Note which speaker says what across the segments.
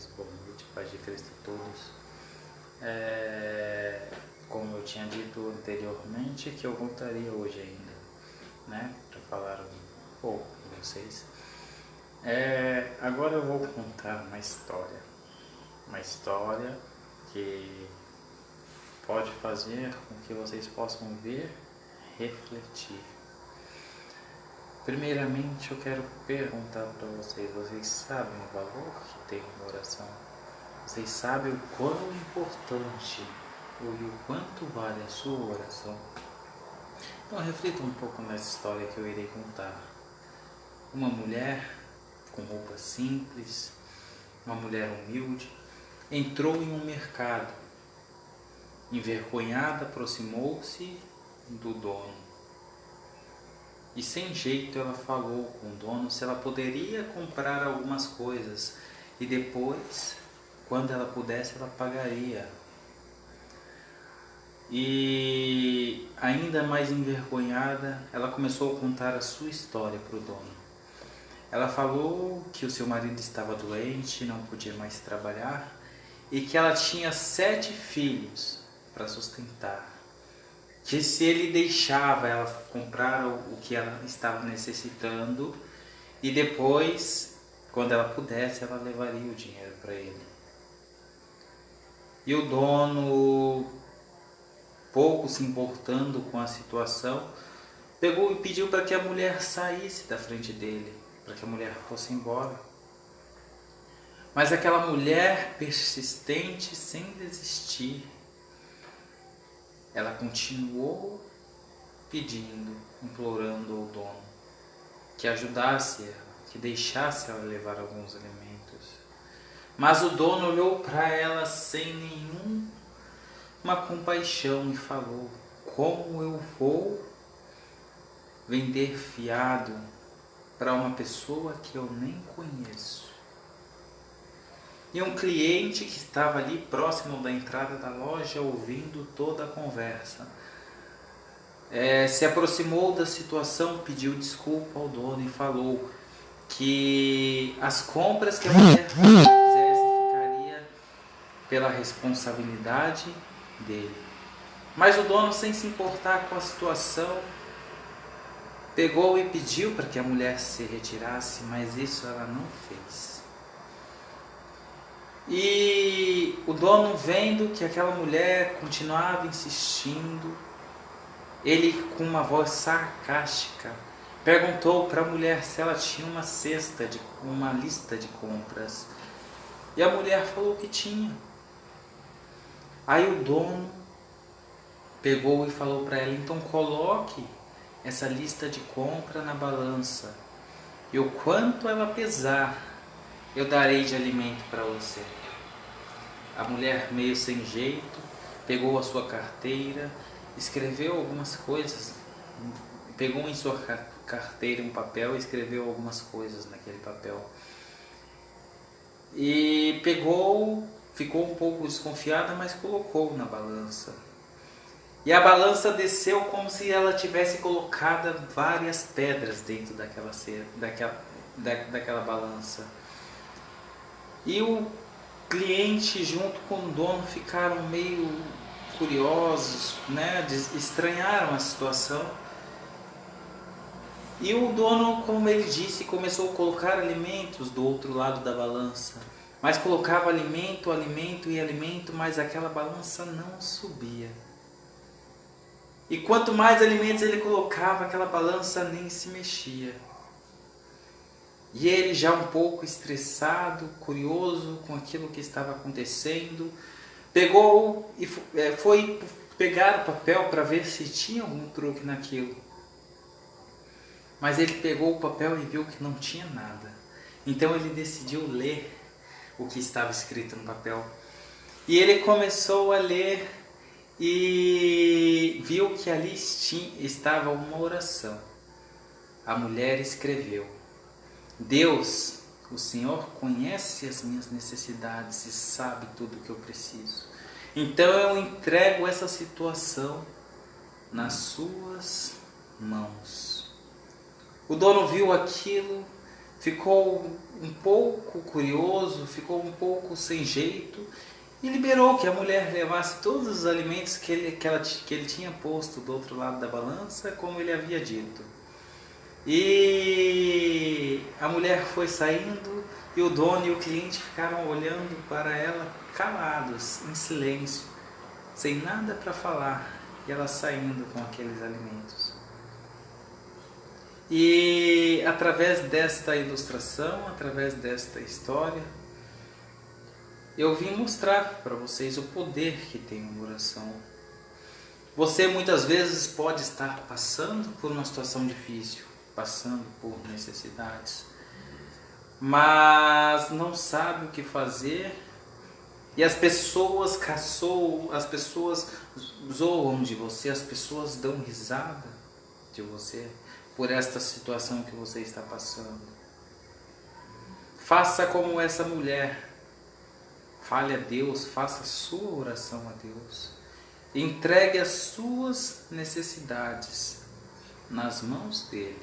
Speaker 1: tardes, boa noite, paz de Cristo a todos. Como eu tinha dito anteriormente, que eu voltaria hoje ainda, né, para falar um pouco com vocês. Agora eu vou contar uma história que pode fazer com que vocês possam ver, refletir. Primeiramente, eu quero perguntar para vocês sabem o valor que tem uma oração? Vocês sabem o quão importante e o quanto vale a sua oração? Então, reflitam um pouco nessa história que eu irei contar. Uma mulher com roupa simples, uma mulher humilde, entrou em um mercado. Envergonhada, aproximou-se do dono. E sem jeito ela falou com o dono se ela poderia comprar algumas coisas e depois, quando ela pudesse, ela pagaria. E ainda mais envergonhada, ela começou a contar a sua história para o dono. Ela falou que o seu marido estava doente, não podia mais trabalhar e que ela tinha 7 filhos para sustentar. Que se ele deixava ela comprar o que ela estava necessitando e depois, quando ela pudesse, ela levaria o dinheiro para ele. E o dono, pouco se importando com a situação, pegou e pediu para que a mulher saísse da frente dele, para que a mulher fosse embora. Mas aquela mulher persistente, sem desistir, ela continuou pedindo, implorando ao dono que ajudasse ela, que deixasse ela levar alguns alimentos. Mas o dono olhou para ela sem nenhuma compaixão e falou: como eu vou vender fiado para uma pessoa que eu nem conheço? E um cliente que estava ali próximo da entrada da loja, ouvindo toda a conversa, se aproximou da situação, pediu desculpa ao dono e falou que as compras que a mulher fizesse ficaria pela responsabilidade dele. Mas o dono, sem se importar com a situação, pegou e pediu para que a mulher se retirasse, mas isso ela não fez. E o dono, vendo que aquela mulher continuava insistindo, ele, com uma voz sarcástica, perguntou para a mulher se ela tinha uma lista de compras. E a mulher falou que tinha. Aí o dono pegou e falou para ela: então coloque essa lista de compra na balança, e o quanto ela pesar, eu darei de alimento para você. A mulher, meio sem jeito, pegou a sua carteira, escreveu algumas coisas, pegou em sua carteira um papel e escreveu algumas coisas naquele papel. E ficou um pouco desconfiada, mas colocou na balança. E a balança desceu como se ela tivesse colocado várias pedras dentro daquela balança. E o cliente junto com o dono ficaram meio curiosos, né? Estranharam a situação. E o dono, como ele disse, começou a colocar alimentos do outro lado da balança. Mas colocava alimento, mas aquela balança não subia. E quanto mais alimentos ele colocava, aquela balança nem se mexia. E ele, já um pouco estressado, curioso com aquilo que estava acontecendo, pegou e foi pegar o papel para ver se tinha algum truque naquilo. Mas ele pegou o papel e viu que não tinha nada. Então ele decidiu ler o que estava escrito no papel. E ele começou a ler e viu que ali estava uma oração. A mulher escreveu: Deus, o Senhor conhece as minhas necessidades e sabe tudo o que eu preciso. Então eu entrego essa situação nas suas mãos. O dono viu aquilo, ficou um pouco curioso, ficou um pouco sem jeito e liberou que a mulher levasse todos os alimentos que ele tinha posto do outro lado da balança, como ele havia dito. E a mulher foi saindo e o dono e o cliente ficaram olhando para ela calados, em silêncio, sem nada para falar, e ela saindo com aqueles alimentos. E através desta ilustração, através desta história, eu vim mostrar para vocês o poder que tem uma oração. Você muitas vezes pode estar passando por uma situação difícil, passando por necessidades, mas não sabe o que fazer, e as pessoas zoam de você, as pessoas dão risada de você por esta situação que você está passando. Faça como essa mulher, fale a Deus, faça a sua oração a Deus, entregue as suas necessidades nas mãos dele,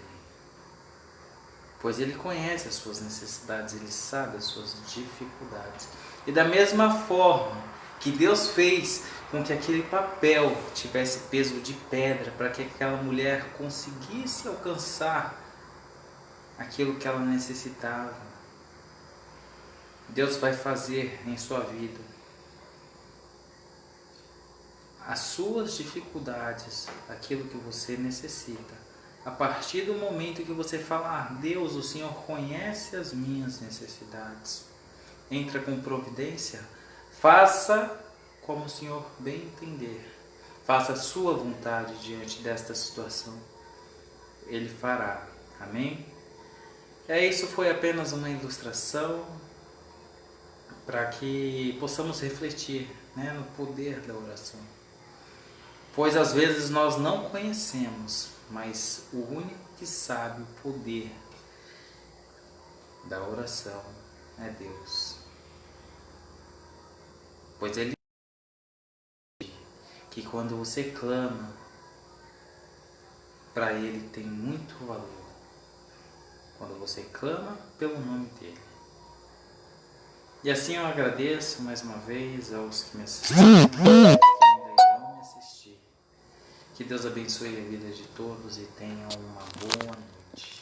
Speaker 1: pois ele conhece as suas necessidades, ele sabe as suas dificuldades. E da mesma forma que Deus fez com que aquele papel tivesse peso de pedra para que aquela mulher conseguisse alcançar aquilo que ela necessitava, Deus vai fazer em sua vida. As suas dificuldades, aquilo que você necessita, a partir do momento que você falar, Deus, o Senhor conhece as minhas necessidades, entra com providência, faça como o Senhor bem entender, faça a sua vontade diante desta situação, Ele fará, amém? Isso foi apenas uma ilustração para que possamos refletir, no poder da oração. Pois às vezes nós não conhecemos, mas o único que sabe o poder da oração é Deus. Pois Ele diz que quando você clama, para Ele tem muito valor. Quando você clama pelo nome dEle. E assim eu agradeço mais uma vez aos que me assistiram e que ainda irão me assistir. Que Deus abençoe a vida de todos e tenham uma boa noite.